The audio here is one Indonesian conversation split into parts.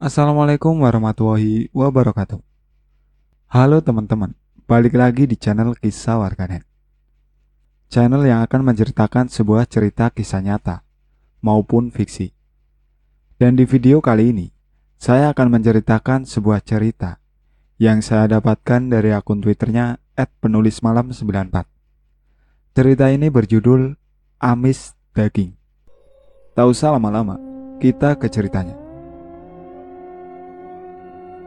Assalamualaikum warahmatullahi wabarakatuh. Halo teman-teman, balik lagi di channel Kisah Warganet. Channel yang akan menceritakan sebuah cerita kisah nyata maupun fiksi. Dan di video kali ini, saya akan menceritakan sebuah cerita yang saya dapatkan dari akun Twitternya @penulismalam94. Cerita ini berjudul Amis Daging. Tak usah lama-lama, kita ke ceritanya.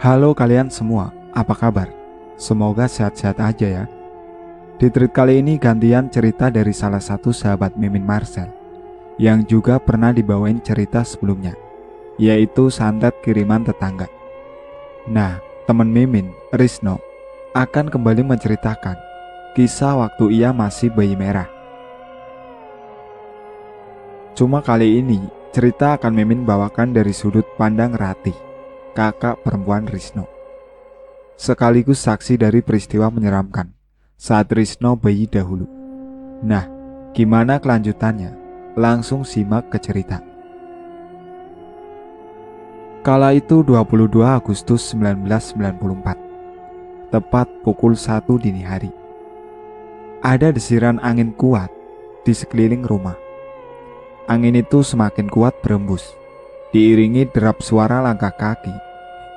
Halo kalian semua, apa kabar? Semoga sehat-sehat aja ya. Di tweet kali ini gantian cerita dari salah satu sahabat Mimin Marcel yang juga pernah dibawain cerita sebelumnya, yaitu santet kiriman tetangga. Nah, teman Mimin, Risno, akan kembali menceritakan kisah waktu ia masih bayi merah. Cuma kali ini cerita akan Mimin bawakan dari sudut pandang Ratih, kakak perempuan Risno, sekaligus saksi dari peristiwa menyeramkan saat Risno bayi dahulu. Nah, gimana kelanjutannya? Langsung simak ke cerita. Kala itu 22 Agustus 1994, tepat pukul 1 dini hari. Ada desiran angin kuat di sekeliling rumah. Angin itu semakin kuat berembus, diiringi derap suara langkah kaki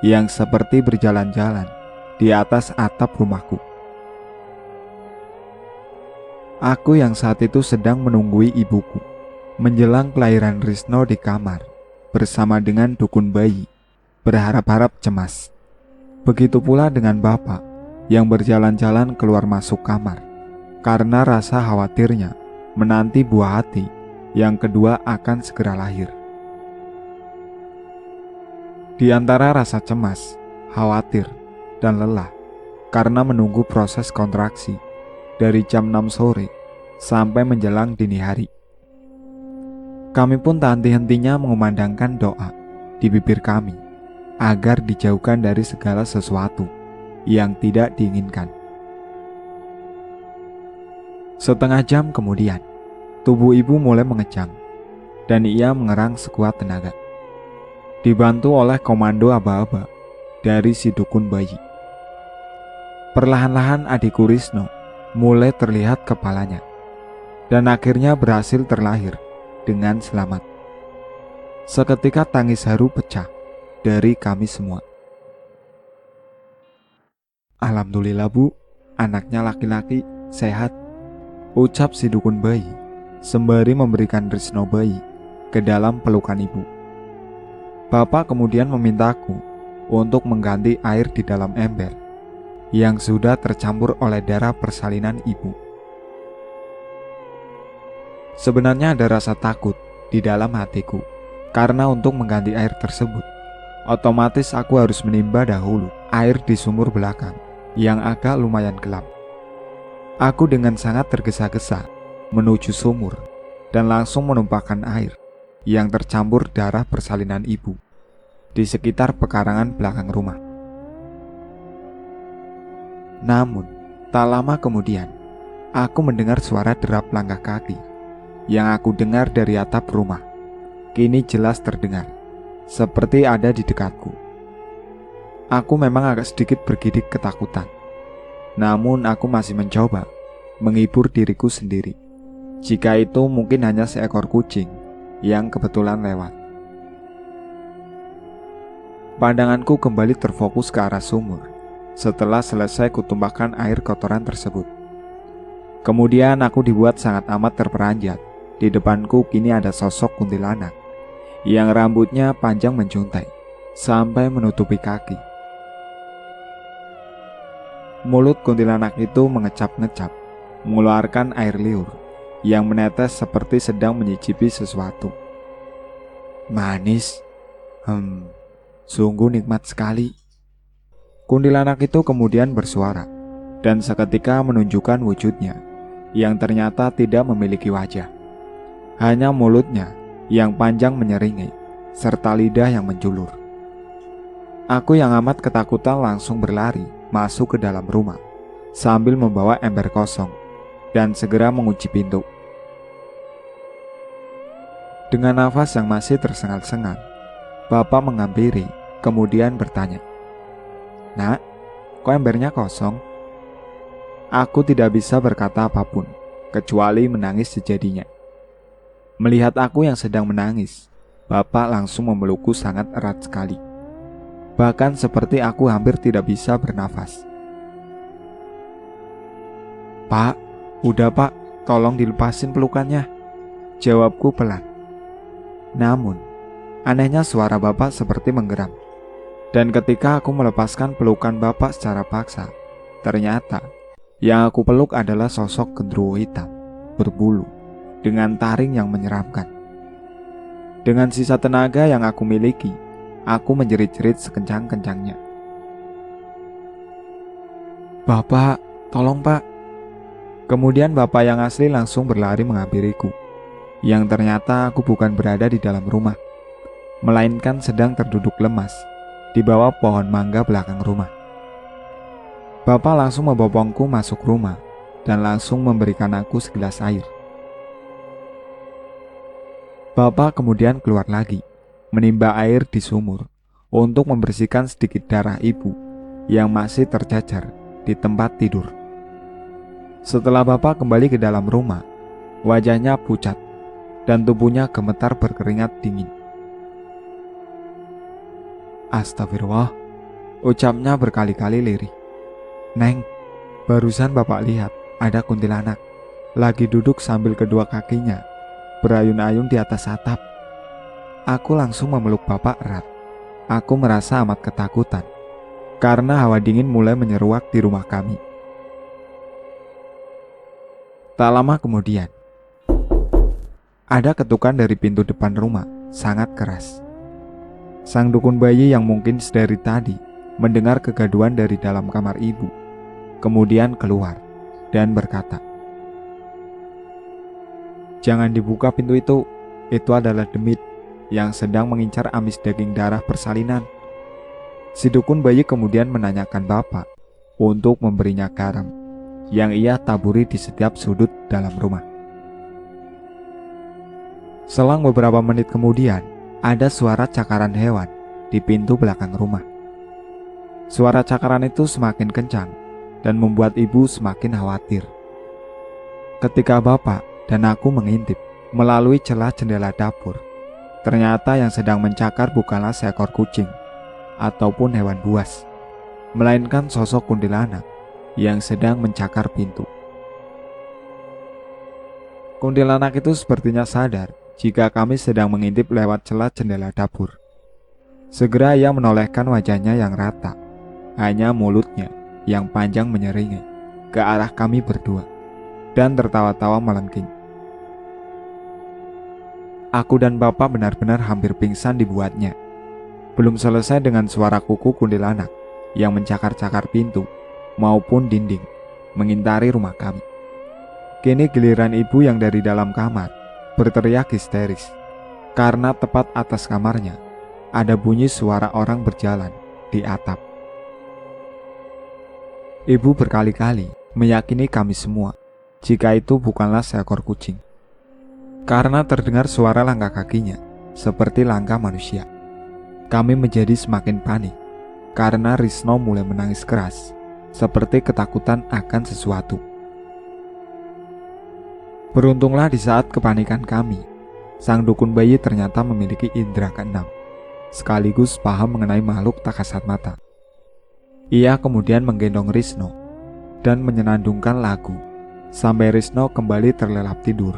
yang seperti berjalan-jalan di atas atap rumahku. Aku yang saat itu sedang menunggui ibuku menjelang kelahiran Risno di kamar bersama dengan dukun bayi, berharap-harap cemas. Begitu pula dengan bapak yang berjalan-jalan keluar masuk kamar karena rasa khawatirnya menanti buah hati yang kedua akan segera lahir. Di antara rasa cemas, khawatir, dan lelah karena menunggu proses kontraksi dari jam 6 sore sampai menjelang dini hari, kami pun tak henti-hentinya mengumandangkan doa di bibir kami agar dijauhkan dari segala sesuatu yang tidak diinginkan. Setengah jam kemudian, tubuh ibu mulai mengejang dan ia mengerang sekuat tenaga, dibantu oleh komando aba-aba dari si dukun bayi. Perlahan-lahan adikku Risno mulai terlihat kepalanya dan akhirnya berhasil terlahir dengan selamat. Seketika tangis haru pecah dari kami semua. Alhamdulillah bu, anaknya laki-laki sehat, ucap si dukun bayi sembari memberikan Risno bayi ke dalam pelukan ibu. Bapak kemudian memintaku untuk mengganti air di dalam ember yang sudah tercampur oleh darah persalinan ibu. Sebenarnya ada rasa takut di dalam hatiku karena untuk mengganti air tersebut, otomatis aku harus menimba dahulu air di sumur belakang yang agak lumayan gelap. Aku dengan sangat tergesa-gesa menuju sumur dan langsung menumpahkan air yang tercampur darah persalinan ibu di sekitar pekarangan belakang rumah. Namun, tak lama kemudian, aku mendengar suara derap langkah kaki yang aku dengar dari atap rumah. Kini jelas terdengar, seperti ada di dekatku. Aku memang agak sedikit bergidik ketakutan, namun aku masih mencoba menghibur diriku sendiri. Jika itu mungkin hanya seekor kucing yang kebetulan lewat. Pandanganku kembali terfokus ke arah sumur setelah selesai kutumpahkan air kotoran tersebut. Kemudian aku dibuat sangat amat terperanjat. Di depanku kini ada sosok kuntilanak yang rambutnya panjang menjuntai sampai menutupi kaki. Mulut kuntilanak itu mengecap-ngecap, mengeluarkan air liur yang menetes seperti sedang menyicipi sesuatu. Manis, sungguh nikmat sekali. Kuntilanak itu kemudian bersuara dan seketika menunjukkan wujudnya yang ternyata tidak memiliki wajah. Hanya mulutnya yang panjang menyeringai serta lidah yang menjulur. Aku yang amat ketakutan langsung berlari masuk ke dalam rumah sambil membawa ember kosong dan segera mengunci pintu. Dengan nafas yang masih tersengal-sengal, Bapak menghampiri kemudian bertanya, "Nak, kok embernya kosong?" Aku tidak bisa berkata apapun, kecuali menangis sejadinya. Melihat aku yang sedang menangis, Bapak langsung memelukku sangat erat sekali. Bahkan seperti aku hampir tidak bisa bernafas. "Pak, udah Pak, tolong dilepasin pelukannya," jawabku pelan. Namun, anehnya suara Bapak seperti menggeram. Dan ketika aku melepaskan pelukan Bapak secara paksa, ternyata yang aku peluk adalah sosok genderuwo hitam, berbulu, dengan taring yang menyeramkan. Dengan sisa tenaga yang aku miliki, aku menjerit-jerit sekencang-kencangnya. "Bapak, tolong Pak." Kemudian Bapak yang asli langsung berlari menghampiriku, yang ternyata aku bukan berada di dalam rumah, melainkan sedang terduduk lemas di bawah pohon mangga belakang rumah. Bapak langsung membopongku masuk rumah dan langsung memberikan aku segelas air. Bapak kemudian keluar lagi, menimba air di sumur untuk membersihkan sedikit darah ibu yang masih tercacar di tempat tidur. Setelah Bapak kembali ke dalam rumah, wajahnya pucat dan tubuhnya gemetar berkeringat dingin. "Astagfirullah," ucapnya berkali-kali lirih. "Neng, barusan Bapak lihat ada kuntilanak lagi duduk sambil kedua kakinya berayun-ayun di atas atap." Aku langsung memeluk Bapak erat. Aku merasa amat ketakutan karena hawa dingin mulai menyeruak di rumah kami. Tak lama kemudian, ada ketukan dari pintu depan rumah, sangat keras. Sang dukun bayi yang mungkin sedari tadi mendengar kegaduhan dari dalam kamar ibu, kemudian keluar dan berkata, "Jangan dibuka pintu itu adalah demit yang sedang mengincar amis daging darah persalinan." Si dukun bayi kemudian menanyakan Bapak untuk memberinya garam yang ia taburi di setiap sudut dalam rumah. Selang beberapa menit kemudian, ada suara cakaran hewan di pintu belakang rumah. Suara cakaran itu semakin kencang dan membuat ibu semakin khawatir. Ketika Bapak dan aku mengintip melalui celah jendela dapur, ternyata yang sedang mencakar bukanlah seekor kucing ataupun hewan buas, melainkan sosok kuntilanak yang sedang mencakar pintu. Kuntilanak itu sepertinya sadar jika kami sedang mengintip lewat celah jendela dapur. Segera ia menolehkan wajahnya yang rata, hanya mulutnya yang panjang menyeringai ke arah kami berdua dan tertawa-tawa melengking. Aku dan Bapak benar-benar hampir pingsan dibuatnya. Belum selesai dengan suara kuku kuntilanak yang mencakar-cakar pintu maupun dinding mengintari rumah kami. Kini giliran ibu yang dari dalam kamar berteriak histeris karena tepat atas kamarnya ada bunyi suara orang berjalan di atap. Ibu berkali-kali meyakini kami semua jika itu bukanlah seekor kucing, karena terdengar suara langkah kakinya seperti langkah manusia. Kami menjadi semakin panik karena Risno mulai menangis keras seperti ketakutan akan sesuatu. Beruntunglah di saat kepanikan kami, sang dukun bayi ternyata memiliki indera keenam, sekaligus paham mengenai makhluk tak kasat mata. Ia kemudian menggendong Risno dan menyenandungkan lagu sampai Risno kembali terlelap tidur.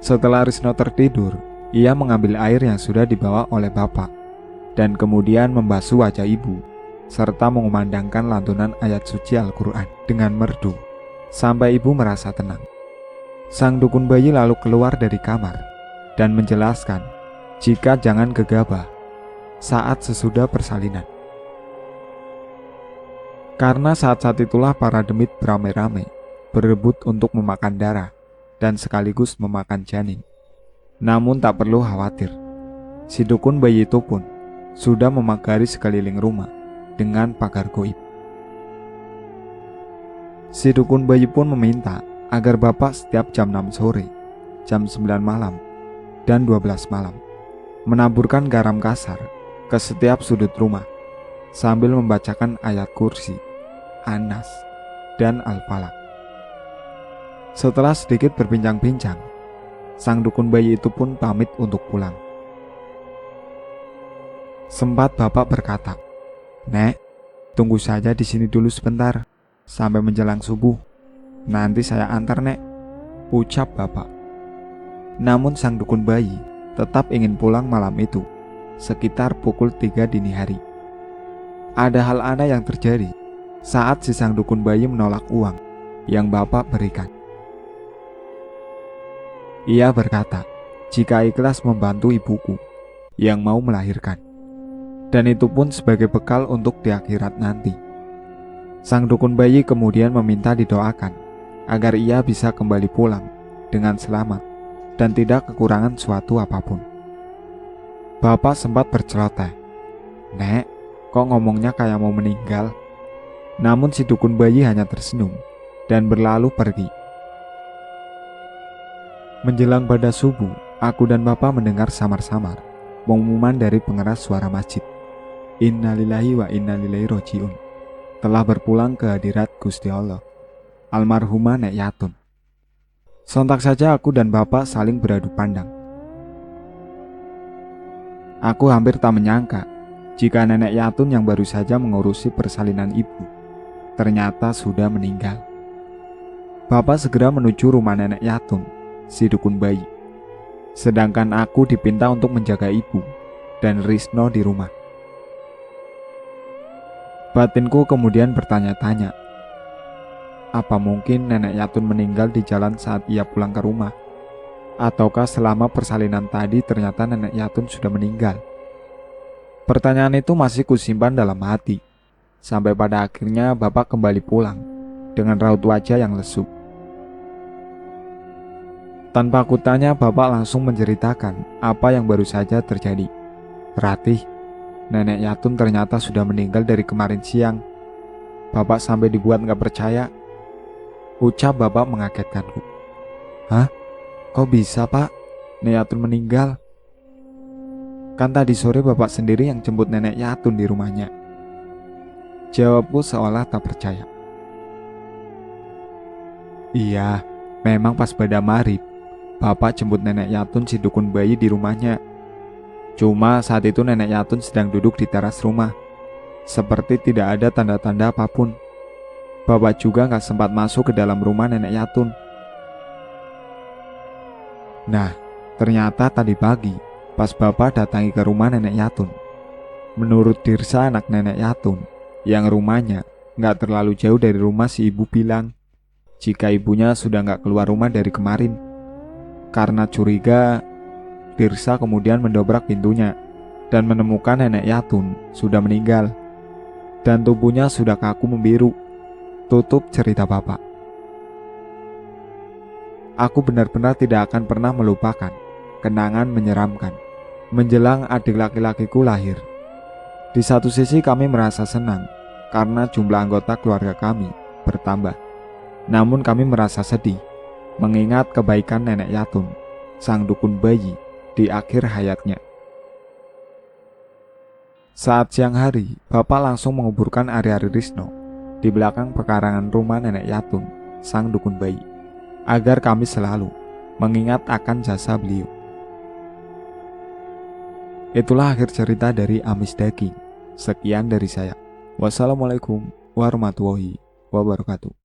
Setelah Risno tertidur, ia mengambil air yang sudah dibawa oleh Bapak dan kemudian membasuh wajah ibu serta mengumandangkan lantunan ayat suci Al-Quran dengan merdu sampai ibu merasa tenang. Sang dukun bayi lalu keluar dari kamar dan menjelaskan jika jangan gegabah saat sesudah persalinan, karena saat-saat itulah para demit beramai-ramai berebut untuk memakan darah dan sekaligus memakan janin. Namun tak perlu khawatir, si dukun bayi itu pun sudah memagari sekeliling rumah dengan pagar goib. Si dukun bayi pun meminta agar Bapak setiap jam 6 sore, jam 9 malam, dan 12 malam menaburkan garam kasar ke setiap sudut rumah, sambil membacakan ayat kursi, Anas, dan Al-Falaq. Setelah sedikit berbincang-bincang, sang dukun bayi itu pun pamit untuk pulang. Sempat bapak berkata, "Nek, tunggu saja di sini dulu sebentar, sampai menjelang subuh. Nanti saya antar, Nek," ucap bapak. Namun sang dukun bayi tetap ingin pulang malam itu, sekitar pukul 3 dini hari. Ada hal aneh yang terjadi saat si sang dukun bayi menolak uang yang bapak berikan. Ia berkata, jika ikhlas membantu ibuku yang mau melahirkan, dan itu pun sebagai bekal untuk di akhirat nanti. Sang dukun bayi kemudian meminta didoakan agar ia bisa kembali pulang dengan selamat dan tidak kekurangan suatu apapun. Bapak sempat berceloteh, "Nek, kok ngomongnya kayak mau meninggal?" Namun si dukun bayi hanya tersenyum dan berlalu pergi. Menjelang pada subuh, aku dan bapak mendengar samar-samar pengumuman dari pengeras suara masjid, "Innalillahi wa inna ilaihi rojiun." Telah berpulang ke hadirat Gusti Allah, almarhumah Nek Yatun. Sontak saja aku dan bapak saling beradu pandang. Aku hampir tak menyangka jika Nenek Yatun yang baru saja mengurusi persalinan ibu ternyata sudah meninggal. Bapak segera menuju rumah Nenek Yatun, si dukun bayi, sedangkan aku dipinta untuk menjaga ibu dan Risno di rumah. Batinku kemudian bertanya-tanya, apa mungkin Nenek Yatun meninggal di jalan saat ia pulang ke rumah? Ataukah selama persalinan tadi ternyata Nenek Yatun sudah meninggal? Pertanyaan itu masih kusimpan dalam hati, sampai pada akhirnya bapak kembali pulang dengan raut wajah yang lesu. Tanpa aku tanya, bapak langsung menceritakan apa yang baru saja terjadi. "Ratih, Nenek Yatun ternyata sudah meninggal dari kemarin siang." Bapak sampai dibuat gak percaya, ucap bapak mengagetkanku. "Hah? Kok bisa, Pak? Nenek Yatun meninggal? Kan tadi sore bapak sendiri yang jemput Nenek Yatun di rumahnya." Jawabku seolah tak percaya. "Iya, memang pas pada maghrib bapak jemput Nenek Yatun si dukun bayi di rumahnya. Cuma saat itu Nenek Yatun sedang duduk di teras rumah, seperti tidak ada tanda-tanda apapun. Bapak juga gak sempat masuk ke dalam rumah Nenek Yatun. Nah, ternyata tadi pagi pas bapak datangi ke rumah Nenek Yatun, menurut Dirsa anak Nenek Yatun yang rumahnya gak terlalu jauh dari rumah, si ibu bilang jika ibunya sudah gak keluar rumah dari kemarin. Karena curiga, Dirsa kemudian mendobrak pintunya dan menemukan Nenek Yatun sudah meninggal dan tubuhnya sudah kaku membiru," tutup cerita bapak. Aku benar-benar tidak akan pernah melupakan kenangan menyeramkan menjelang adik laki-lakiku lahir. Di satu sisi kami merasa senang karena jumlah anggota keluarga kami bertambah. Namun kami merasa sedih mengingat kebaikan Nenek Yatun, sang dukun bayi, di akhir hayatnya. Saat siang hari, bapak langsung menguburkan Ari-Ari Risno di belakang pekarangan rumah Nenek Yatun, sang dukun bayi, agar kami selalu mengingat akan jasa beliau. Itulah akhir cerita dari Amis Daging. Sekian dari saya. Wassalamualaikum warahmatullahi wabarakatuh.